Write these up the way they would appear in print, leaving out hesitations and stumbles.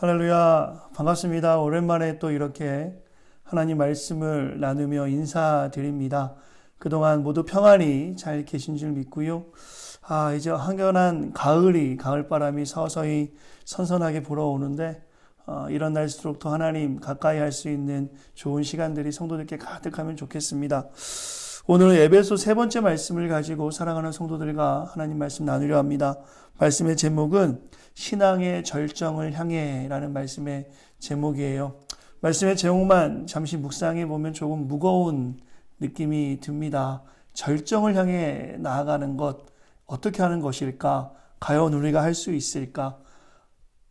할렐루야, 반갑습니다. 오랜만에 또 이렇게 하나님 말씀을 나누며 인사드립니다. 그동안 모두 평안히 잘 계신 줄 믿고요. 이제 한견한 가을바람이 서서히 선선하게 불어오는데, 이런 날일수록 더 하나님 가까이 할 수 있는 좋은 시간들이 성도들께 가득하면 좋겠습니다. 오늘 에베소 세 번째 말씀을 가지고 사랑하는 성도들과 하나님 말씀 나누려 합니다. 말씀의 제목은 신앙의 절정을 향해 라는 말씀의 제목이에요. 말씀의 제목만 잠시 묵상해 보면 조금 무거운 느낌이 듭니다. 절정을 향해 나아가는 것, 어떻게 하는 것일까? 과연 우리가 할 수 있을까?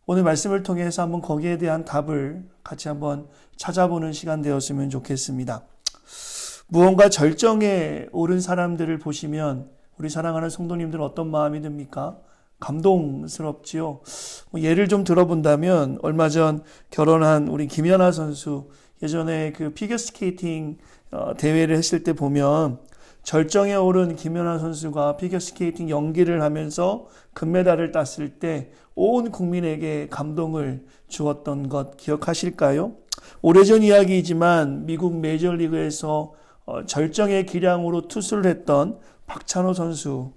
오늘 말씀을 통해서 한번 거기에 대한 답을 같이 한번 찾아보는 시간 되었으면 좋겠습니다. 무언가 절정에 오른 사람들을 보시면 우리 사랑하는 성도님들은 어떤 마음이 듭니까? 감동스럽지요. 예를 좀 들어본다면 얼마 전 결혼한 우리 김연아 선수, 예전에 그 피겨스케이팅 대회를 했을 때 보면 절정에 오른 김연아 선수가 피겨스케이팅 연기를 하면서 금메달을 땄을 때 온 국민에게 감동을 주었던 것 기억하실까요? 오래전 이야기이지만 미국 메이저리그에서 절정의 기량으로 투수를 했던 박찬호 선수,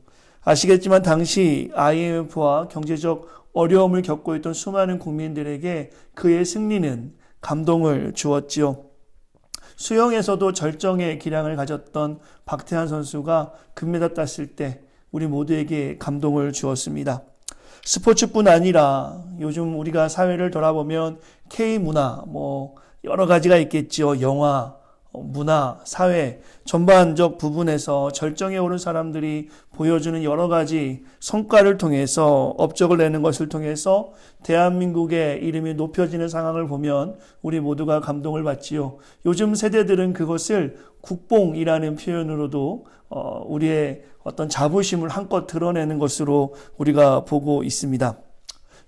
아시겠지만 당시 IMF와 경제적 어려움을 겪고 있던 수많은 국민들에게 그의 승리는 감동을 주었지요. 수영에서도 절정의 기량을 가졌던 박태환 선수가 금메달 땄을 때 우리 모두에게 감동을 주었습니다. 스포츠뿐 아니라 요즘 우리가 사회를 돌아보면 K문화, 여러 가지가 있겠죠. 영화, 문화, 사회, 전반적 부분에서 절정에 오른 사람들이 보여주는 여러 가지 성과를 통해서 업적을 내는 것을 통해서 대한민국의 이름이 높여지는 상황을 보면 우리 모두가 감동을 받지요. 요즘 세대들은 그것을 국뽕이라는 표현으로도 우리의 어떤 자부심을 한껏 드러내는 것으로 우리가 보고 있습니다.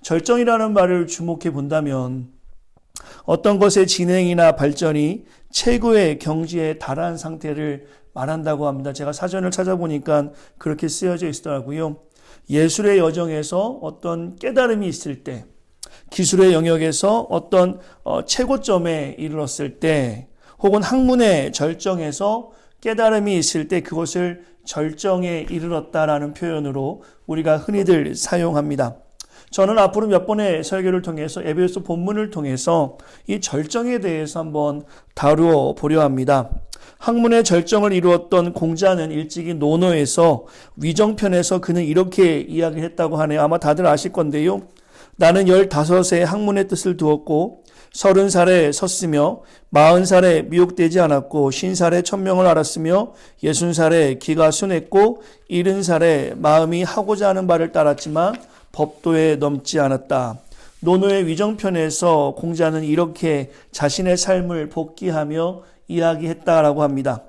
절정이라는 말을 주목해 본다면 어떤 것의 진행이나 발전이 최고의 경지에 달한 상태를 말한다고 합니다. 제가 사전을 찾아보니까 그렇게 쓰여져 있더라고요. 예술의 여정에서 어떤 깨달음이 있을 때, 기술의 영역에서 어떤 최고점에 이르렀을 때, 혹은 학문의 절정에서 깨달음이 있을 때 그것을 절정에 이르렀다라는 표현으로 우리가 흔히들 사용합니다. 저는 앞으로 몇 번의 설교를 통해서 에베소 본문을 통해서 이 절정에 대해서 한번 다루어 보려 합니다. 학문의 절정을 이루었던 공자는 일찍이 논어에서 위정편에서 그는 이렇게 이야기했다고 하네요. 아마 다들 아실 건데요. 나는 15세 학문의 뜻을 두었고 30살에 섰으며 40살에 미혹되지 않았고 50살에 천명을 알았으며 60살에 기가 순했고 70살에 마음이 하고자 하는 바를 따랐지만 법도에 넘지 않았다. 논어의 위정편에서 공자는 이렇게 자신의 삶을 복기하며 이야기했다라고 합니다.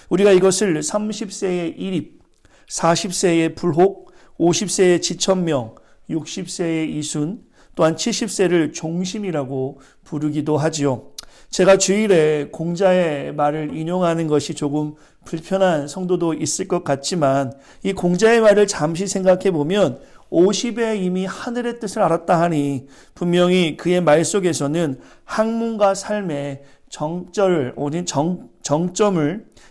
우리가 이것을 30세의 일입, 40세의 불혹, 50세의 지천명, 60세의 이순, 또한 70세를 종심이라고 부르기도 하지요. 제가 주일에 공자의 말을 인용하는 것이 조금 불편한 성도도 있을 것 같지만 이 공자의 말을 잠시 생각해 보면 50에 이미 하늘의 뜻을 알았다 하니 분명히 그의 말 속에서는 학문과 삶의 정점을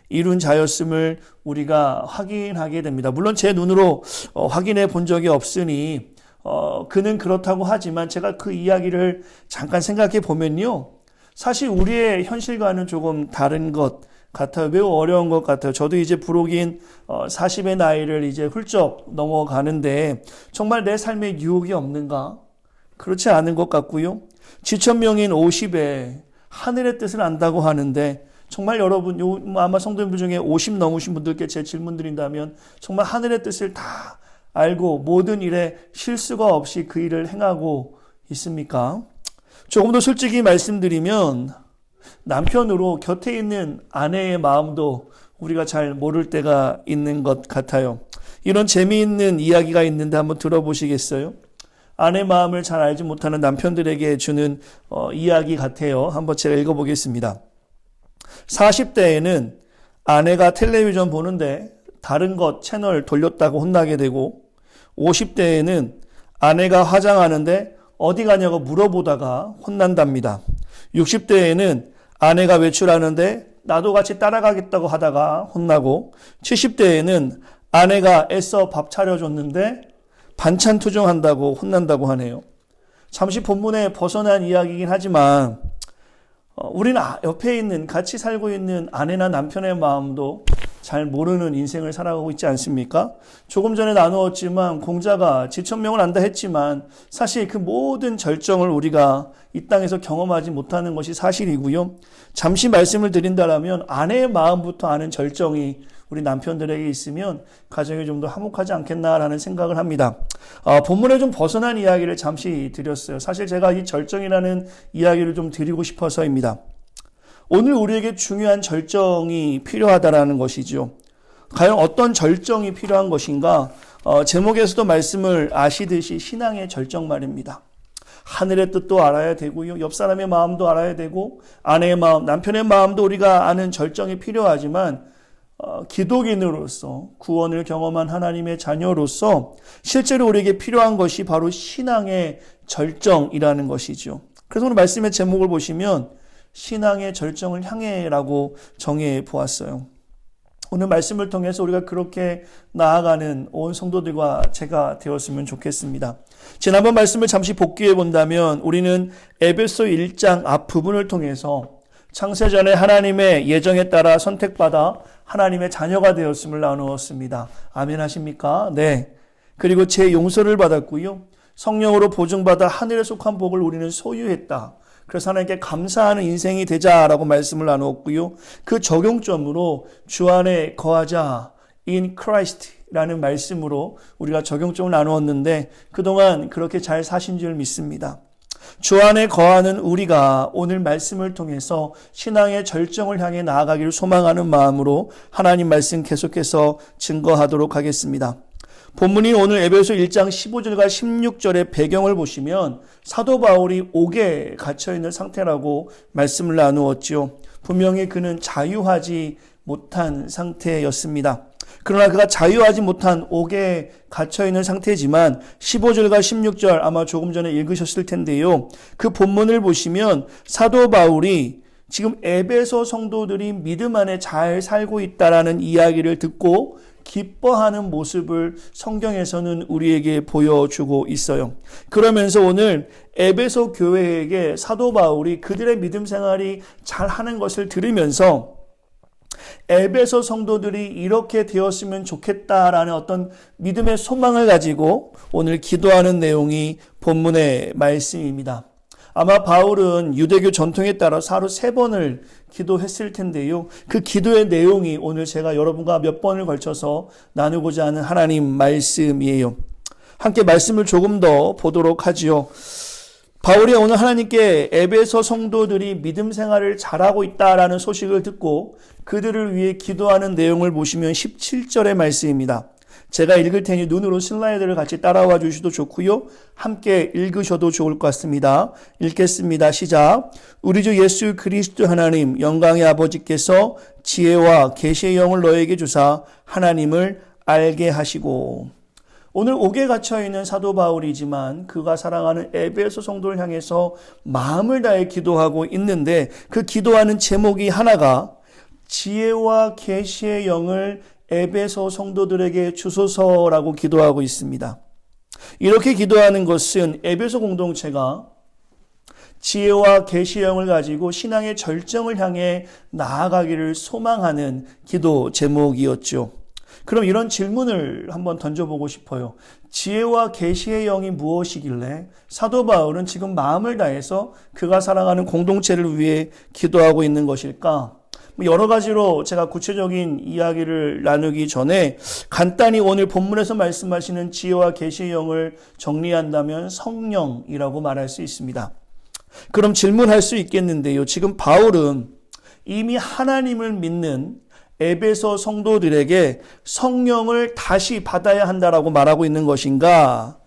이룬 자였음을 우리가 확인하게 됩니다. 물론 제 눈으로 확인해 본 적이 없으니 그는 그렇다고 하지만 제가 그 이야기를 잠깐 생각해 보면요. 사실 우리의 현실과는 조금 다른 것 같아요. 매우 어려운 것 같아요. 저도 이제 부록인 40의 나이를 이제 훌쩍 넘어가는데 정말 내 삶에 유혹이 없는가? 그렇지 않은 것 같고요. 지천명인 50에 하늘의 뜻을 안다고 하는데 정말 여러분, 아마 성도님들 중에 50 넘으신 분들께 제 질문 드린다면 정말 하늘의 뜻을 다 알고 모든 일에 실수가 없이 그 일을 행하고 있습니까? 조금 더 솔직히 말씀드리면 남편으로 곁에 있는 아내의 마음도 우리가 잘 모를 때가 있는 것 같아요. 이런 재미있는 이야기가 있는데 한번 들어보시겠어요? 아내 마음을 잘 알지 못하는 남편들에게 주는 이야기 같아요. 한번 제가 읽어보겠습니다. 40대에는 아내가 텔레비전 보는데 다른 것 채널 돌렸다고 혼나게 되고 50대에는 아내가 화장하는데 어디 가냐고 물어보다가 혼난답니다. 60대에는 아내가 외출하는데 나도 같이 따라가겠다고 하다가 혼나고, 70대에는 아내가 애써 밥 차려줬는데 반찬 투정한다고 혼난다고 하네요. 잠시 본문에 벗어난 이야기이긴 하지만 우리는 옆에 있는, 같이 살고 있는 아내나 남편의 마음도 잘 모르는 인생을 살아가고 있지 않습니까? 조금 전에 나누었지만 공자가 지천명을 안다 했지만 사실 그 모든 절정을 우리가 이 땅에서 경험하지 못하는 것이 사실이고요. 잠시 말씀을 드린다면 아내의 마음부터 아는 절정이 우리 남편들에게 있으면 가정이 좀 더 화목하지 않겠나라는 생각을 합니다. 본문에 좀 벗어난 이야기를 잠시 드렸어요. 사실 제가 이 절정이라는 이야기를 좀 드리고 싶어서입니다. 오늘 우리에게 중요한 절정이 필요하다라는 것이죠. 과연 어떤 절정이 필요한 것인가? 제목에서도 말씀을 아시듯이 신앙의 절정 말입니다. 하늘의 뜻도 알아야 되고요. 옆 사람의 마음도 알아야 되고, 아내의 마음, 남편의 마음도 우리가 아는 절정이 필요하지만, 기독인으로서 구원을 경험한 하나님의 자녀로서 실제로 우리에게 필요한 것이 바로 신앙의 절정이라는 것이죠. 그래서 오늘 말씀의 제목을 보시면 신앙의 절정을 향해라고 정해 보았어요. 오늘 말씀을 통해서 우리가 그렇게 나아가는 온 성도들과 제가 되었으면 좋겠습니다. 지난번 말씀을 잠시 복귀해 본다면 우리는 에베소 1장 앞부분을 통해서 창세전에 하나님의 예정에 따라 선택받아 하나님의 자녀가 되었음을 나누었습니다. 아멘 하십니까? 네. 그리고 제 용서를 받았고요. 성령으로 보증받아 하늘에 속한 복을 우리는 소유했다. 그래서 하나님께 감사하는 인생이 되자라고 말씀을 나누었고요. 그 적용점으로 주 안에 거하자 in Christ라는 말씀으로 우리가 적용점을 나누었는데 그동안 그렇게 잘 사신 줄 믿습니다. 주 안에 거하는 우리가 오늘 말씀을 통해서 신앙의 절정을 향해 나아가기를 소망하는 마음으로 하나님 말씀 계속해서 증거하도록 하겠습니다. 본문이 오늘 에베소 1장 15절과 16절의 배경을 보시면 사도 바울이 옥에 갇혀있는 상태라고 말씀을 나누었죠. 분명히 그는 자유하지 못한 상태였습니다. 그러나 그가 자유하지 못한 옥에 갇혀있는 상태지만 15절과 16절 아마 조금 전에 읽으셨을 텐데요. 그 본문을 보시면 사도 바울이 지금 에베소 성도들이 믿음 안에 잘 살고 있다라는 이야기를 듣고 기뻐하는 모습을 성경에서는 우리에게 보여주고 있어요. 그러면서 오늘 에베소 교회에게 사도 바울이 그들의 믿음 생활이 잘하는 것을 들으면서 에베소 성도들이 이렇게 되었으면 좋겠다라는 어떤 믿음의 소망을 가지고 오늘 기도하는 내용이 본문의 말씀입니다. 아마 바울은 유대교 전통에 따라 하루 3번을 기도했을 텐데요. 그 기도의 내용이 오늘 제가 여러분과 몇 번을 걸쳐서 나누고자 하는 하나님 말씀이에요. 함께 말씀을 조금 더 보도록 하지요. 바울이 오늘 하나님께 에베소 성도들이 믿음 생활을 잘하고 있다라는 소식을 듣고 그들을 위해 기도하는 내용을 보시면 17절의 말씀입니다. 제가 읽을 테니 눈으로 슬라이드를 같이 따라와 주셔도 좋고요. 함께 읽으셔도 좋을 것 같습니다. 읽겠습니다. 시작. 우리 주 예수 그리스도 하나님 영광의 아버지께서 지혜와 계시의 영을 너에게 주사 하나님을 알게 하시고. 오늘 옥에 갇혀있는 사도 바울이지만 그가 사랑하는 에베소 성도를 향해서 마음을 다해 기도하고 있는데 그 기도하는 제목이 하나가 지혜와 계시의 영을 에베소 성도들에게 주소서라고 기도하고 있습니다. 이렇게 기도하는 것은 에베소 공동체가 지혜와 계시의 영을 가지고 신앙의 절정을 향해 나아가기를 소망하는 기도 제목이었죠. 그럼 이런 질문을 한번 던져보고 싶어요. 지혜와 계시의 영이 무엇이길래 사도 바울은 지금 마음을 다해서 그가 사랑하는 공동체를 위해 기도하고 있는 것일까? 여러 가지로 제가 구체적인 이야기를 나누기 전에 간단히 오늘 본문에서 말씀하시는 지혜와 계시의 영을 정리한다면 성령이라고 말할 수 있습니다. 그럼 질문할 수 있겠는데요. 지금 바울은 이미 하나님을 믿는 에베소 성도들에게 성령을 다시 받아야 한다라고 말하고 있는 것인가?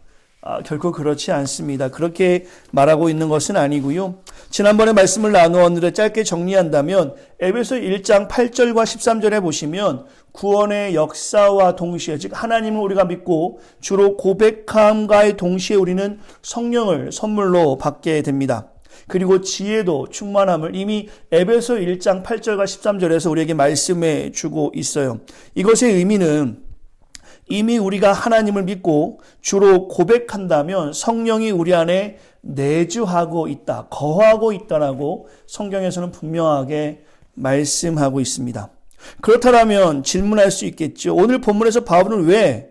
결코 그렇지 않습니다. 그렇게 말하고 있는 것은 아니고요. 지난번에 말씀을 나누었는데 짧게 정리한다면 에베소 1장 8절과 13절에 보시면 구원의 역사와 동시에, 즉 하나님을 우리가 믿고 주로 고백함과의 동시에 우리는 성령을 선물로 받게 됩니다. 그리고 지혜도 충만함을 이미 에베소 1장 8절과 13절에서 우리에게 말씀해 주고 있어요. 이것의 의미는 이미 우리가 하나님을 믿고 주로 고백한다면 성령이 우리 안에 내주하고 있다, 거하고 있다라고 성경에서는 분명하게 말씀하고 있습니다. 그렇다면 질문할 수 있겠죠. 오늘 본문에서 바울은 왜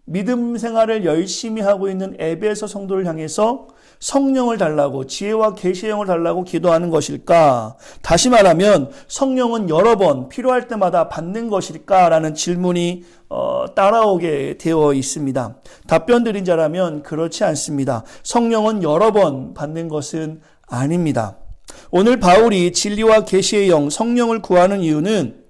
믿음 생활을 열심히 하고 있는 에베소 성도를 향해서 성령을 달라고, 지혜와 계시의 영을 달라고 기도하는 것일까? 다시 말하면 성령은 여러 번 필요할 때마다 받는 것일까라는 질문이 따라오게 되어 있습니다. 답변 드린 자라면 그렇지 않습니다. 성령은 여러 번 받는 것은 아닙니다. 오늘 바울이 진리와 계시의 영, 성령을 구하는 이유는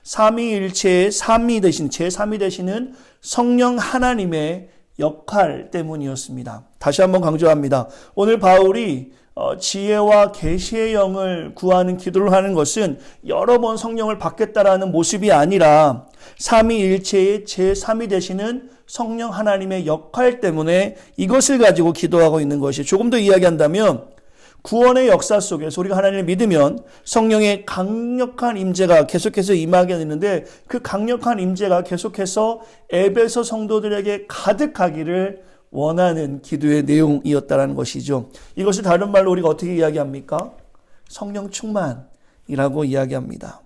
삼위일체의 제3위 되시는 성령 하나님의 역할 때문이었습니다. 다시 한번 강조합니다. 오늘 바울이 지혜와 계시의 영을 구하는 기도를 하는 것은 여러 번 성령을 받겠다라는 모습이 아니라 삼위일체의 제3위 되시는 성령 하나님의 역할 때문에 이것을 가지고 기도하고 있는 것이, 조금 더 이야기한다면 구원의 역사 속에서 우리가 하나님을 믿으면 성령의 강력한 임재가 계속해서 임하게 되는데, 그 강력한 임재가 계속해서 에베소 성도들에게 가득하기를 원하는 기도의 내용이었다는 것이죠. 이것을 다른 말로 우리가 어떻게 이야기합니까? 성령 충만이라고 이야기합니다.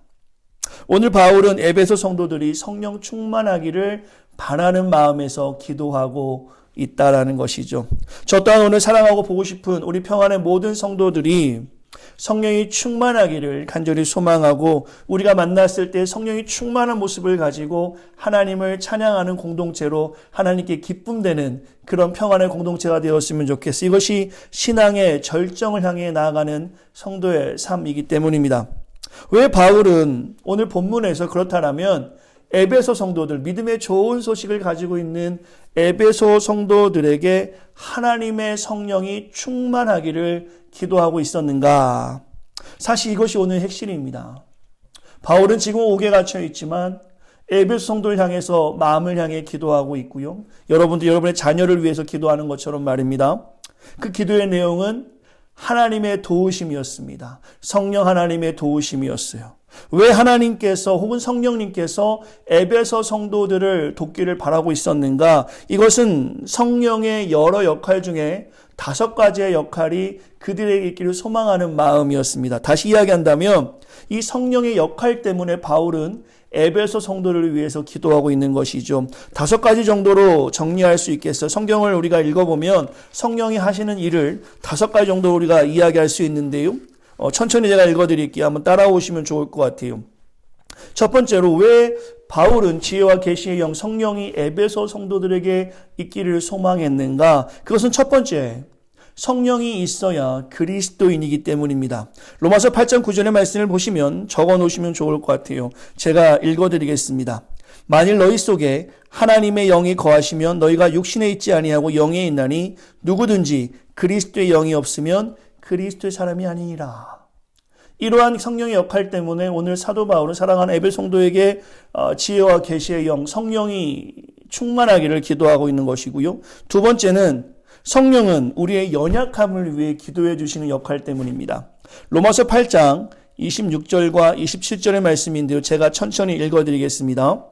오늘 바울은 에베소 성도들이 성령 충만하기를 바라는 마음에서 기도하고 있다라는 것이죠. 저 또한 오늘 사랑하고 보고 싶은 우리 평안의 모든 성도들이 성령이 충만하기를 간절히 소망하고, 우리가 만났을 때 성령이 충만한 모습을 가지고 하나님을 찬양하는 공동체로 하나님께 기쁨되는 그런 평안의 공동체가 되었으면 좋겠어요. 이것이 신앙의 절정을 향해 나아가는 성도의 삶이기 때문입니다. 왜 바울은 오늘 본문에서 그렇다면 에베소 성도들, 믿음의 좋은 소식을 가지고 있는 에베소 성도들에게 하나님의 성령이 충만하기를 기도하고 있었는가? 사실 이것이 오늘 핵심입니다. 바울은 지금 옥에 갇혀 있지만 에베소 성도를 향해서 마음을 향해 기도하고 있고요. 여러분도 여러분의 자녀를 위해서 기도하는 것처럼 말입니다. 그 기도의 내용은 하나님의 도우심이었습니다. 성령 하나님의 도우심이었어요. 왜 하나님께서 혹은 성령님께서 에베소 성도들을 돕기를 바라고 있었는가? 이것은 성령의 여러 역할 중에 5가지의 역할이 그들에게 있기를 소망하는 마음이었습니다. 다시 이야기한다면 이 성령의 역할 때문에 바울은 에베소 성도를 위해서 기도하고 있는 것이죠. 5가지 정도로 정리할 수 있겠어요. 성경을 우리가 읽어보면 성령이 하시는 일을 5가지 정도 우리가 이야기할 수 있는데요. 천천히 제가 읽어드릴게요. 한번 따라오시면 좋을 것 같아요. 첫 번째로, 왜 바울은 지혜와 계시의 영, 성령이 에베소 성도들에게 있기를 소망했는가? 그것은 첫 번째, 성령이 있어야 그리스도인이기 때문입니다. 로마서 8장 9절의 말씀을 보시면 적어 놓으시면 좋을 것 같아요. 제가 읽어드리겠습니다. 만일 너희 속에 하나님의 영이 거하시면 너희가 육신에 있지 아니하고 영에 있나니 누구든지 그리스도의 영이 없으면 그리스도의 사람이 아니니라. 이러한 성령의 역할 때문에 오늘 사도 바울은 사랑하는 에베소 성도에게 지혜와 계시의 영, 성령이 충만하기를 기도하고 있는 것이고요. 두 번째는 성령은 우리의 연약함을 위해 기도해 주시는 역할 때문입니다. 로마서 8장 26절과 27절의 말씀인데요. 제가 천천히 읽어드리겠습니다.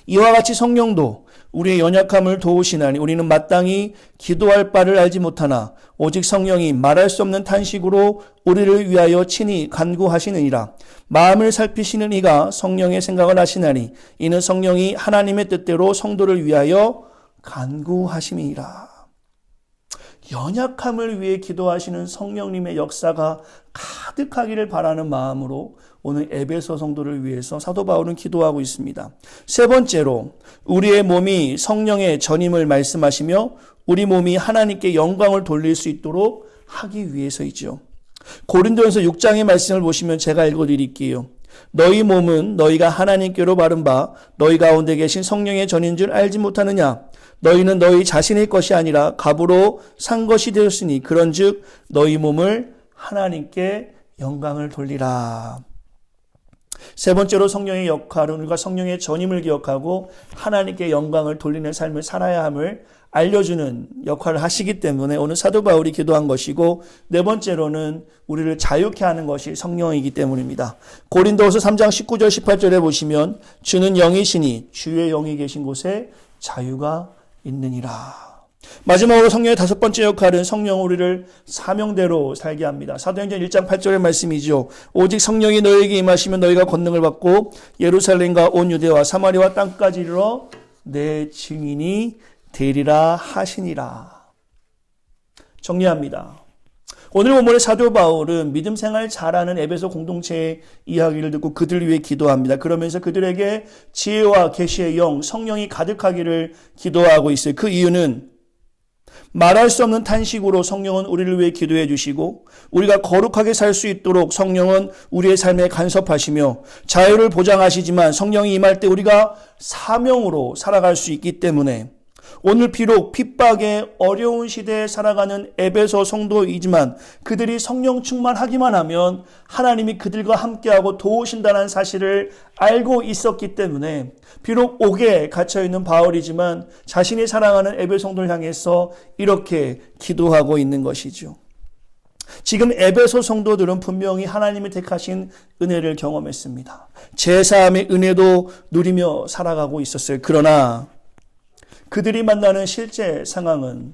이와 같이 성령도 우리의 연약함을 도우시나니 우리는 마땅히 기도할 바를 알지 못하나 오직 성령이 말할 수 없는 탄식으로 우리를 위하여 친히 간구하시느니라. 마음을 살피시는 이가 성령의 생각을 하시나니 이는 성령이 하나님의 뜻대로 성도를 위하여 간구하심이라. 연약함을 위해 기도하시는 성령님의 역사가 가득하기를 바라는 마음으로 오늘 에베소 성도를 위해서 사도 바울은 기도하고 있습니다. 세 번째로, 우리의 몸이 성령의 전임을 말씀하시며 우리 몸이 하나님께 영광을 돌릴 수 있도록 하기 위해서이죠. 고린도전서 6장의 말씀을 보시면 제가 읽어드릴게요. 너희 몸은 너희가 하나님께로 받은 바 너희 가운데 계신 성령의 전인 줄 알지 못하느냐? 너희는 너희 자신의 것이 아니라 값으로 산 것이 되었으니 그런즉 너희 몸을 하나님께 영광을 돌리라. 세 번째로 성령의 역할은 우리가 성령의 전임을 기억하고 하나님께 영광을 돌리는 삶을 살아야 함을 알려주는 역할을 하시기 때문에 오늘 사도 바울이 기도한 것이고, 네 번째로는 우리를 자유케 하는 것이 성령이기 때문입니다. 고린도후서 3장 19절 18절에 보시면 주는 영이시니 주의 영이 계신 곳에 자유가 있느니라. 마지막으로 성령의 다섯 번째 역할은 성령 우리를 사명대로 살게 합니다. 사도행전 1장 8절의 말씀이죠. 오직 성령이 너희에게 임하시면 너희가 권능을 받고 예루살렘과 온 유대와 사마리아와 땅까지 이르러 내 증인이 되리라 하시니라. 정리합니다. 오늘 본문의 사도 바울은 믿음 생활 잘하는 에베소 공동체의 이야기를 듣고 그들 위해 기도합니다. 그러면서 그들에게 지혜와 계시의 영, 성령이 가득하기를 기도하고 있어요. 그 이유는 말할 수 없는 탄식으로 성령은 우리를 위해 기도해 주시고, 우리가 거룩하게 살 수 있도록 성령은 우리의 삶에 간섭하시며 자유를 보장하시지만 성령이 임할 때 우리가 사명으로 살아갈 수 있기 때문에 오늘 비록 핍박의 어려운 시대에 살아가는 에베소 성도이지만 그들이 성령 충만하기만 하면 하나님이 그들과 함께하고 도우신다는 사실을 알고 있었기 때문에 비록 옥에 갇혀있는 바울이지만 자신이 사랑하는 에베소 성도를 향해서 이렇게 기도하고 있는 것이죠. 지금 에베소 성도들은 분명히 하나님이 택하신 은혜를 경험했습니다. 제사함의 은혜도 누리며 살아가고 있었어요. 그러나 그들이 만나는 실제 상황은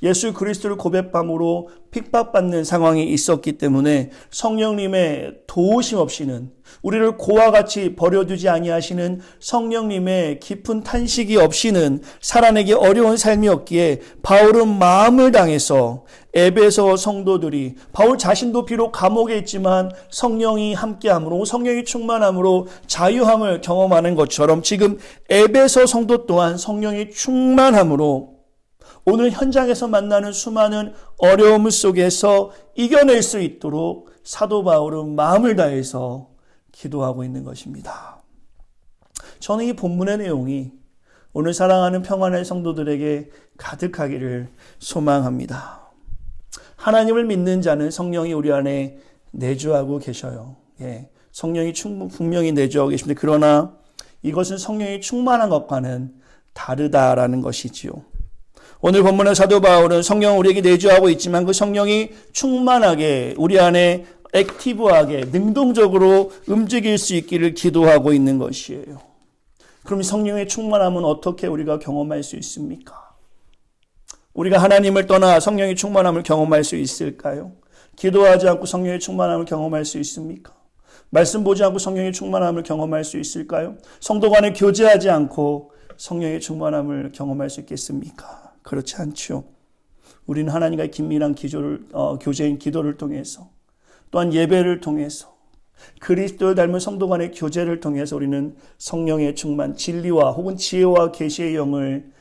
예수 그리스도를 고백함으로 핍박받는 상황이 있었기 때문에 성령님의 도우심 없이는, 우리를 고와 같이 버려두지 아니하시는 성령님의 깊은 탄식이 없이는 살아내기 어려운 삶이었기에 바울은 마음을 당해서 에베소 성도들이, 바울 자신도 비록 감옥에 있지만 성령이 함께함으로, 성령이 충만함으로 자유함을 경험하는 것처럼 지금 에베소 성도 또한 성령이 충만함으로 오늘 현장에서 만나는 수많은 어려움 속에서 이겨낼 수 있도록 사도 바울은 마음을 다해서 기도하고 있는 것입니다. 저는 이 본문의 내용이 오늘 사랑하는 평안의 성도들에게 가득하기를 소망합니다. 하나님을 믿는 자는 성령이 우리 안에 내주하고 계셔요. 성령이 분명히 내주하고 계십니다. 그러나 이것은 성령이 충만한 것과는 다르다라는 것이지요. 오늘 본문의 사도 바울은 성령 우리에게 내주하고 있지만 그 성령이 충만하게 우리 안에 액티브하게 능동적으로 움직일 수 있기를 기도하고 있는 것이에요. 그럼 성령의 충만함은 어떻게 우리가 경험할 수 있습니까? 우리가 하나님을 떠나 성령의 충만함을 경험할 수 있을까요? 기도하지 않고 성령의 충만함을 경험할 수 있습니까? 말씀 보지 않고 성령의 충만함을 경험할 수 있을까요? 성도 간에 교제하지 않고 성령의 충만함을 경험할 수 있겠습니까? 그렇지 않죠. 우리는 하나님과의 긴밀한 교제인 기도를 통해서, 또한 예배를 통해서, 그리스도를 닮은 성도 간의 교제를 통해서 우리는 성령의 충만, 진리와 혹은 지혜와 계시의 영을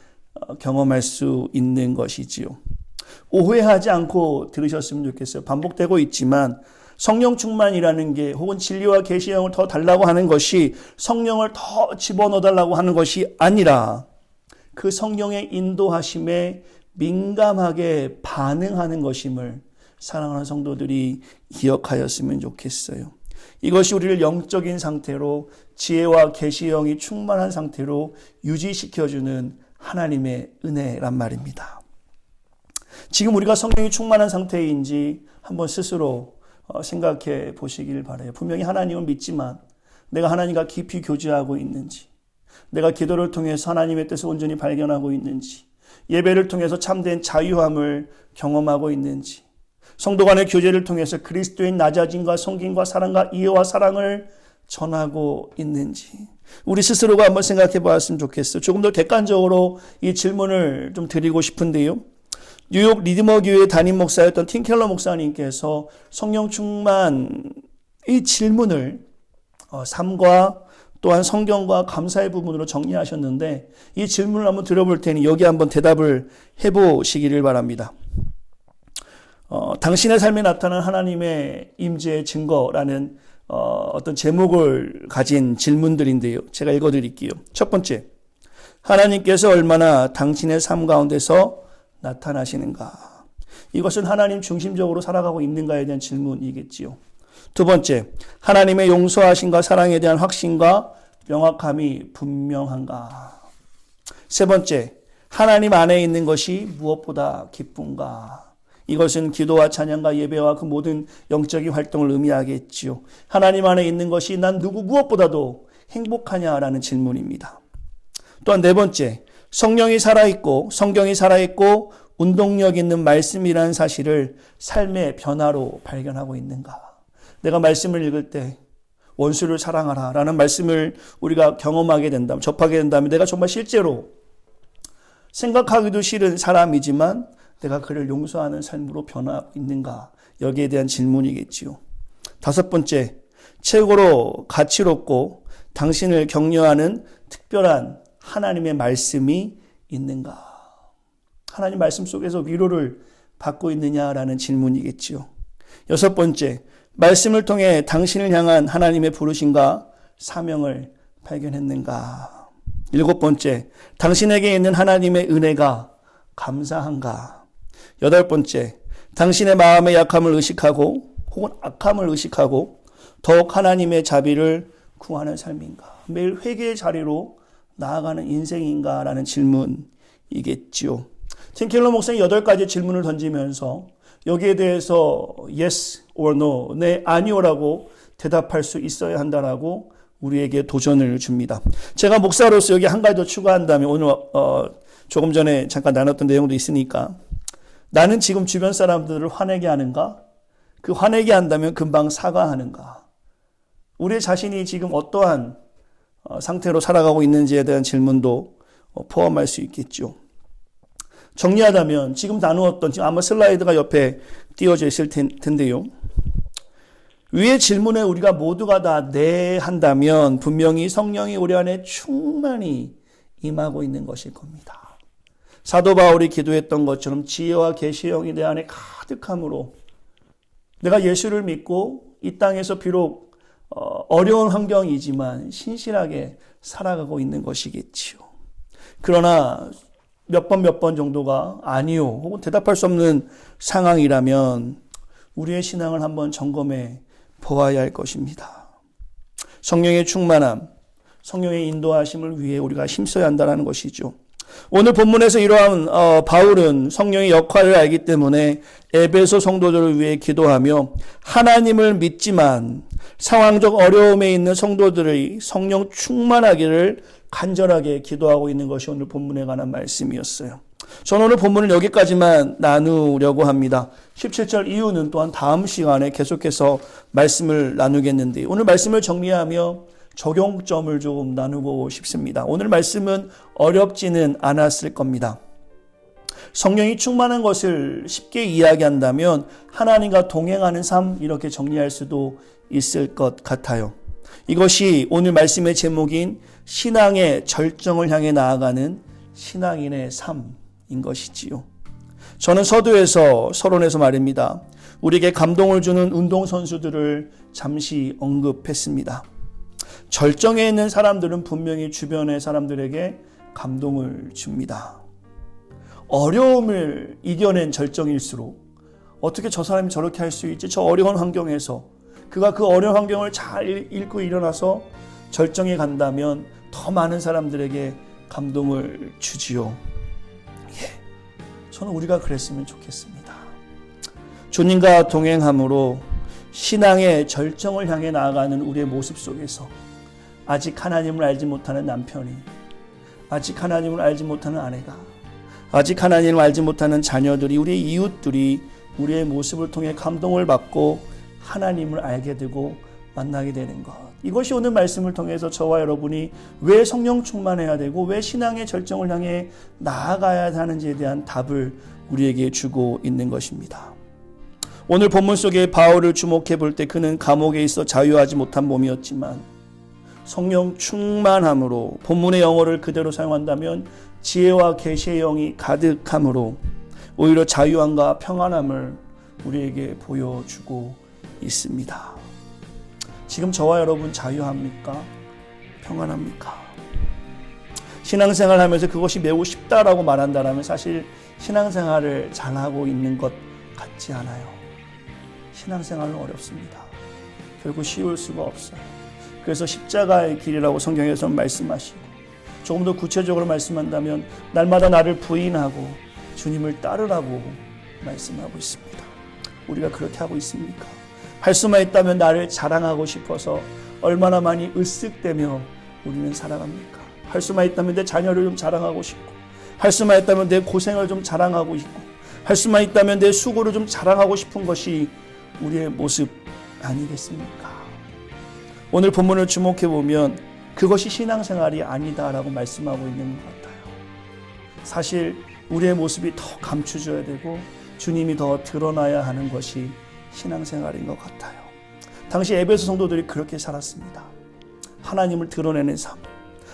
경험할 수 있는 것이지요. 오해하지 않고 들으셨으면 좋겠어요. 반복되고 있지만 성령 충만이라는 게, 혹은 진리와 계시의 영을 더 달라고 하는 것이 성령을 더 집어넣어달라고 하는 것이 아니라 그 성령의 인도하심에 민감하게 반응하는 것임을 사랑하는 성도들이 기억하였으면 좋겠어요. 이것이 우리를 영적인 상태로, 지혜와 계시의 영이 충만한 상태로 유지시켜주는 하나님의 은혜란 말입니다. 지금 우리가 성령이 충만한 상태인지 한번 스스로 생각해 보시길 바라요. 분명히 하나님을 믿지만 내가 하나님과 깊이 교제하고 있는지, 내가 기도를 통해서 하나님의 뜻을 온전히 발견하고 있는지, 예배를 통해서 참된 자유함을 경험하고 있는지, 성도 간의 교제를 통해서 그리스도의 낮아짐과 섬김과 사랑과 이해와 사랑을 전하고 있는지 우리 스스로가 한번 생각해 보았으면 좋겠어요. 조금 더 객관적으로 이 질문을 좀 드리고 싶은데요. 뉴욕 리드머 교회 담임 목사였던 팀 켈러 목사님께서 성령 충만 이 질문을 삶과 또한 성경과 감사의 부분으로 정리하셨는데, 이 질문을 한번 들어볼 테니 여기 한번 대답을 해보시기를 바랍니다. 당신의 삶에 나타난 하나님의 임재의 증거라는 어떤 제목을 가진 질문들인데요. 제가 읽어드릴게요. 첫 번째, 하나님께서 얼마나 당신의 삶 가운데서 나타나시는가? 이것은 하나님 중심적으로 살아가고 있는가에 대한 질문이겠지요. 두 번째, 하나님의 용서하심과 사랑에 대한 확신과 명확함이 분명한가. 세 번째, 하나님 안에 있는 것이 무엇보다 기쁜가. 이것은 기도와 찬양과 예배와 그 모든 영적인 활동을 의미하겠지요. 하나님 안에 있는 것이 난 누구 무엇보다도 행복하냐라는 질문입니다. 또한 네 번째, 성령이 살아있고 성경이 살아있고 운동력 있는 말씀이라는 사실을 삶의 변화로 발견하고 있는가. 내가 말씀을 읽을 때 원수를 사랑하라 라는 말씀을 우리가 경험하게 된다면, 접하게 된다면 내가 정말 실제로 생각하기도 싫은 사람이지만 내가 그를 용서하는 삶으로 변화하고 있는가. 여기에 대한 질문이겠지요. 다섯 번째, 최고로 가치롭고 당신을 격려하는 특별한 하나님의 말씀이 있는가. 하나님 말씀 속에서 위로를 받고 있느냐라는 질문이겠지요. 여섯 번째, 말씀을 통해 당신을 향한 하나님의 부르심과 사명을 발견했는가. 일곱 번째, 당신에게 있는 하나님의 은혜가 감사한가. 여덟 번째, 당신의 마음의 약함을 의식하고 혹은 악함을 의식하고 더욱 하나님의 자비를 구하는 삶인가. 매일 회개의 자리로 나아가는 인생인가라는 질문이겠지요. 팀 켈러 목사님 8가지 질문을 던지면서 여기에 대해서 yes or no, 네, 아니오라고 대답할 수 있어야 한다라고 우리에게 도전을 줍니다. 제가 목사로서 여기 한 가지 더 추가한다면 오늘 조금 전에 잠깐 나눴던 내용도 있으니까 나는 지금 주변 사람들을 화내게 하는가? 그 화내게 한다면 금방 사과하는가? 우리 자신이 지금 어떠한 상태로 살아가고 있는지에 대한 질문도 포함할 수 있겠죠. 정리하자면 지금 나누었던, 지금 아마 슬라이드가 옆에 띄워져 있을 텐데요. 위의 질문에 우리가 모두가 다 네 한다면 분명히 성령이 우리 안에 충만히 임하고 있는 것일 겁니다. 사도 바울이 기도했던 것처럼 지혜와 계시의 영이 내 안에 가득함으로 내가 예수를 믿고 이 땅에서 비록 어려운 환경이지만 신실하게 살아가고 있는 것이겠지요. 그러나 몇 번 정도가 아니요 혹은 대답할 수 없는 상황이라면 우리의 신앙을 한번 점검해 보아야 할 것입니다. 성령의 충만함, 성령의 인도하심을 위해 우리가 힘써야 한다는 것이죠. 오늘 본문에서 이러한 바울은 성령의 역할을 알기 때문에 에베소 성도들을 위해 기도하며 하나님을 믿지만 상황적 어려움에 있는 성도들의 성령 충만하기를 간절하게 기도하고 있는 것이 오늘 본문에 관한 말씀이었어요. 저는 오늘 본문을 여기까지만 나누려고 합니다. 17절 이후는 또한 다음 시간에 계속해서 말씀을 나누겠는데 오늘 말씀을 정리하며 적용점을 좀 나누고 싶습니다. 오늘 말씀은 어렵지는 않았을 겁니다. 성령이 충만한 것을 쉽게 이야기한다면 하나님과 동행하는 삶 이렇게 정리할 수도 있을 것 같아요. 이것이 오늘 말씀의 제목인 신앙의 절정을 향해 나아가는 신앙인의 삶인 것이지요. 저는 서론에서 말입니다. 우리에게 감동을 주는 운동선수들을 잠시 언급했습니다. 절정에 있는 사람들은 분명히 주변의 사람들에게 감동을 줍니다. 어려움을 이겨낸 절정일수록 어떻게 저 사람이 저렇게 할 수 있지? 저 어려운 환경에서 그가 그 어려운 환경을 잘 읽고 일어나서 절정에 간다면 더 많은 사람들에게 감동을 주지요. 저는 우리가 그랬으면 좋겠습니다. 주님과 동행함으로 신앙의 절정을 향해 나아가는 우리의 모습 속에서 아직 하나님을 알지 못하는 남편이, 아직 하나님을 알지 못하는 아내가, 아직 하나님을 알지 못하는 자녀들이, 우리의 이웃들이 우리의 모습을 통해 감동을 받고 하나님을 알게 되고 만나게 되는 것. 이것이 오늘 말씀을 통해서 저와 여러분이 왜 성령 충만해야 되고 왜 신앙의 절정을 향해 나아가야 하는지에 대한 답을 우리에게 주고 있는 것입니다. 오늘 본문 속에 바울을 주목해 볼 때 그는 감옥에 있어 자유하지 못한 몸이었지만 성령 충만함으로 본문의 영어를 그대로 사용한다면 지혜와 계시의 영이 가득함으로 오히려 자유함과 평안함을 우리에게 보여주고 있습니다. 지금 저와 여러분 자유합니까? 평안합니까? 신앙생활을 하면서 그것이 매우 쉽다라고 말한다면 사실 신앙생활을 잘하고 있는 것 같지 않아요. 신앙생활은 어렵습니다. 결국 쉬울 수가 없어요. 그래서 십자가의 길이라고 성경에서 말씀하시고, 조금 더 구체적으로 말씀한다면 날마다 나를 부인하고 주님을 따르라고 말씀하고 있습니다. 우리가 그렇게 하고 있습니까? 할 수만 있다면 나를 자랑하고 싶어서 얼마나 많이 으쓱대며 우리는 살아갑니까? 할 수만 있다면 내 자녀를 좀 자랑하고 싶고, 할 수만 있다면 내 고생을 좀 자랑하고 싶고, 할 수만 있다면 내 수고를 좀 자랑하고 싶은 것이 우리의 모습 아니겠습니까? 오늘 본문을 주목해보면 그것이 신앙생활이 아니다라고 말씀하고 있는 것 같아요. 사실 우리의 모습이 더 감추어져야 되고 주님이 더 드러나야 하는 것이 신앙생활인 것 같아요. 당시 에베소 성도들이 그렇게 살았습니다. 하나님을 드러내는 삶,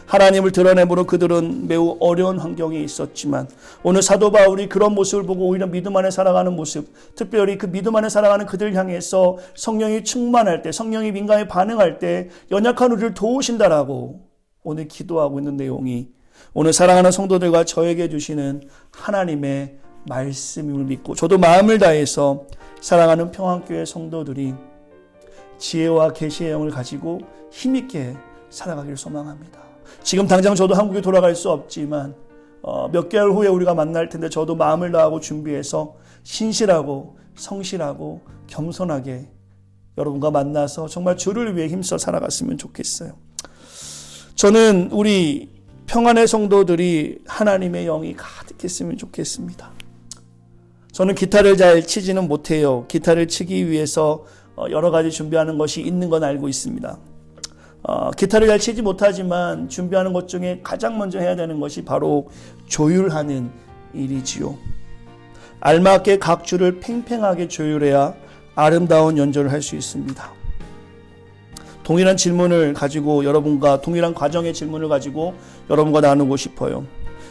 하나님을 드러내므로 그들은 매우 어려운 환경에 있었지만, 오늘 사도 바울이 그런 모습을 보고 오히려 믿음 안에 살아가는 모습, 특별히 그 믿음 안에 살아가는 그들 향해서 성령이 충만할 때, 성령이 민감히 반응할 때 연약한 우리를 도우신다라고 오늘 기도하고 있는 내용이 오늘 사랑하는 성도들과 저에게 주시는 하나님의 말씀임을 믿고, 저도 마음을 다해서 사랑하는 평안교회 성도들이 지혜와 계시의 영을 가지고 힘있게 살아가기를 소망합니다. 지금 당장 저도 한국에 돌아갈 수 없지만 몇 개월 후에 우리가 만날 텐데, 저도 마음을 다하고 준비해서 신실하고 성실하고 겸손하게 여러분과 만나서 정말 주를 위해 힘써 살아갔으면 좋겠어요. 저는 우리 평안의 성도들이 하나님의 영이 가득했으면 좋겠습니다. 저는 기타를 잘 치지는 못해요. 기타를 치기 위해서 여러 가지 준비하는 것이 있는 건 알고 있습니다. 기타를 잘 치지 못하지만 준비하는 것 중에 가장 먼저 해야 되는 것이 바로 조율하는 일이지요. 알맞게 각 줄을 팽팽하게 조율해야 아름다운 연주를 할 수 있습니다. 동일한 질문을 가지고 동일한 과정의 질문을 가지고 여러분과 나누고 싶어요.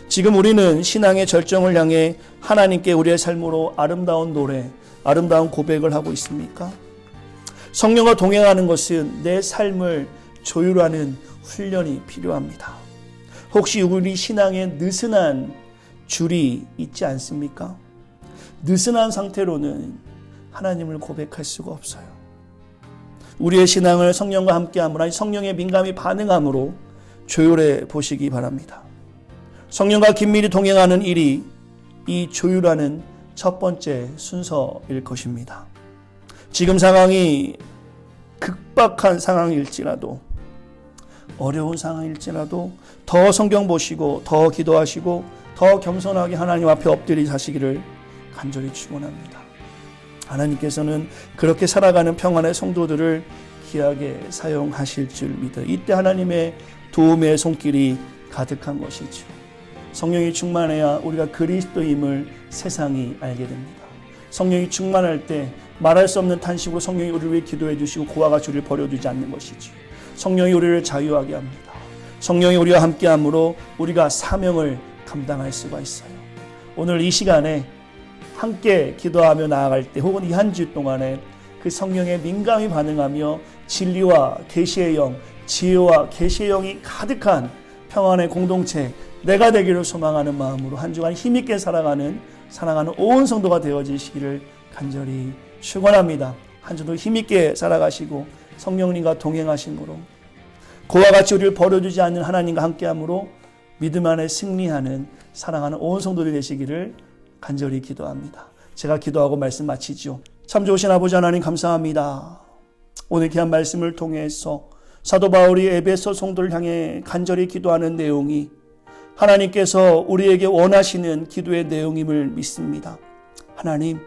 지금 우리는 신앙의 절정을 향해 하나님께 우리의 삶으로 아름다운 노래, 아름다운 고백을 하고 있습니까? 성령과 동행하는 것은 내 삶을 조율하는 훈련이 필요합니다. 혹시 우리 신앙에 느슨한 줄이 있지 않습니까? 느슨한 상태로는 하나님을 고백할 수가 없어요. 우리의 신앙을 성령과 함께함으로, 아니 성령의 민감히 반응함으로 조율해 보시기 바랍니다. 성령과 긴밀히 동행하는 일이 이 조율하는 첫 번째 순서일 것입니다. 지금 상황이 급박한 상황일지라도, 어려운 상황일지라도 더 성경 보시고 더 기도하시고 더 겸손하게 하나님 앞에 엎드려 사시기를 간절히 축원합니다. 하나님께서는 그렇게 살아가는 평안의 성도들을 귀하게 사용하실 줄 믿어 이때 하나님의 도움의 손길이 가득한 것이죠. 성령이 충만해야 우리가 그리스도임을 세상이 알게 됩니다. 성령이 충만할 때 말할 수 없는 탄식으로 성령이 우리를 위해 기도해 주시고 고와 같이 우리를 버려두지 않는 것이지. 성령이 우리를 자유하게 합니다. 성령이 우리와 함께함으로 우리가 사명을 감당할 수가 있어요. 오늘 이 시간에 함께 기도하며 나아갈 때, 혹은 이 한 주 동안에 그 성령에 민감히 반응하며 진리와 계시의 영, 지혜와 계시의 영이 가득한 평안의 공동체, 내가 되기를 소망하는 마음으로 한 주간 힘있게 살아가는 사랑하는 온 성도가 되어지시기를 간절히 축원합니다. 한 주도 힘있게 살아가시고 성령님과 동행하심으로 그와 같이 우리를 버려두지 않는 하나님과 함께함으로 믿음 안에 승리하는 사랑하는 온 성도들이 되시기를 간절히 기도합니다. 제가 기도하고 말씀 마치죠. 참 좋으신 아버지 하나님 감사합니다. 오늘 귀한 말씀을 통해서 사도 바울이 에베소 성도를 향해 간절히 기도하는 내용이 하나님께서 우리에게 원하시는 기도의 내용임을 믿습니다. 하나님,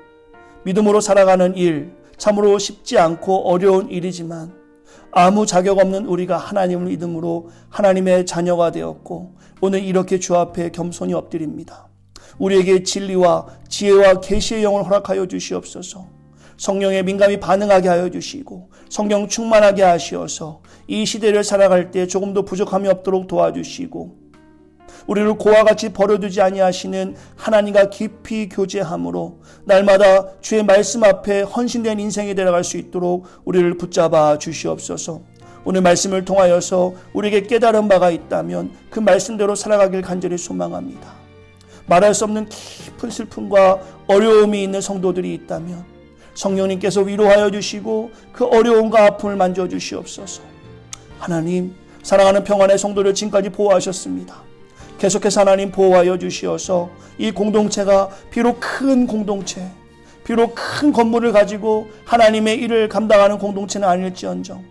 믿음으로 살아가는 일, 참으로 쉽지 않고 어려운 일이지만 아무 자격 없는 우리가 하나님을 믿음으로 하나님의 자녀가 되었고 오늘 이렇게 주 앞에 겸손히 엎드립니다. 우리에게 진리와 지혜와 계시의 영을 허락하여 주시옵소서. 성령에 민감히 반응하게 하여 주시고 성령 충만하게 하시어서 이 시대를 살아갈 때 조금도 부족함이 없도록 도와주시고 우리를 고와 같이 버려두지 아니하시는 하나님과 깊이 교제함으로 날마다 주의 말씀 앞에 헌신된 인생이 되어갈 수 있도록 우리를 붙잡아 주시옵소서. 오늘 말씀을 통하여서 우리에게 깨달은 바가 있다면 그 말씀대로 살아가길 간절히 소망합니다. 말할 수 없는 깊은 슬픔과 어려움이 있는 성도들이 있다면 성령님께서 위로하여 주시고 그 어려움과 아픔을 만져주시옵소서. 하나님, 사랑하는 평안의 성도를 지금까지 보호하셨습니다. 계속해서 하나님 보호하여 주시어서 이 공동체가 비록 큰 공동체, 비록 큰 건물을 가지고 하나님의 일을 감당하는 공동체는 아닐지언정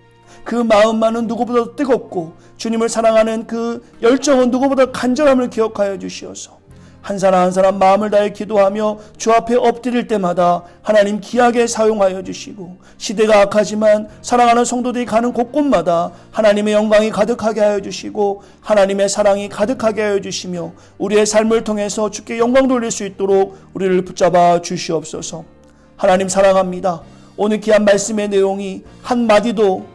그 마음만은 누구보다 뜨겁고 주님을 사랑하는 그 열정은 누구보다 간절함을 기억하여 주시어서 한 사람 한 사람 마음을 다해 기도하며 주 앞에 엎드릴 때마다 하나님 귀하게 사용하여 주시고 시대가 악하지만 사랑하는 성도들이 가는 곳곳마다 하나님의 영광이 가득하게 하여 주시고 하나님의 사랑이 가득하게 하여 주시며 우리의 삶을 통해서 주께 영광 돌릴 수 있도록 우리를 붙잡아 주시옵소서. 하나님 사랑합니다. 오늘 귀한 말씀의 내용이 한마디도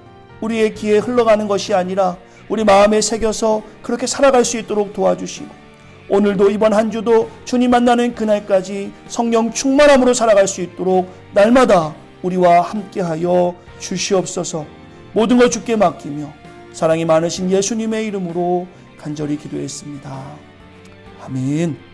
우리의 귀에 흘러가는 것이 아니라 우리 마음에 새겨서 그렇게 살아갈 수 있도록 도와주시고 오늘도 이번 한 주도 주님 만나는 그날까지 성령 충만함으로 살아갈 수 있도록 날마다 우리와 함께하여 주시옵소서. 모든 걸 주께 맡기며 사랑이 많으신 예수님의 이름으로 간절히 기도했습니다. 아멘.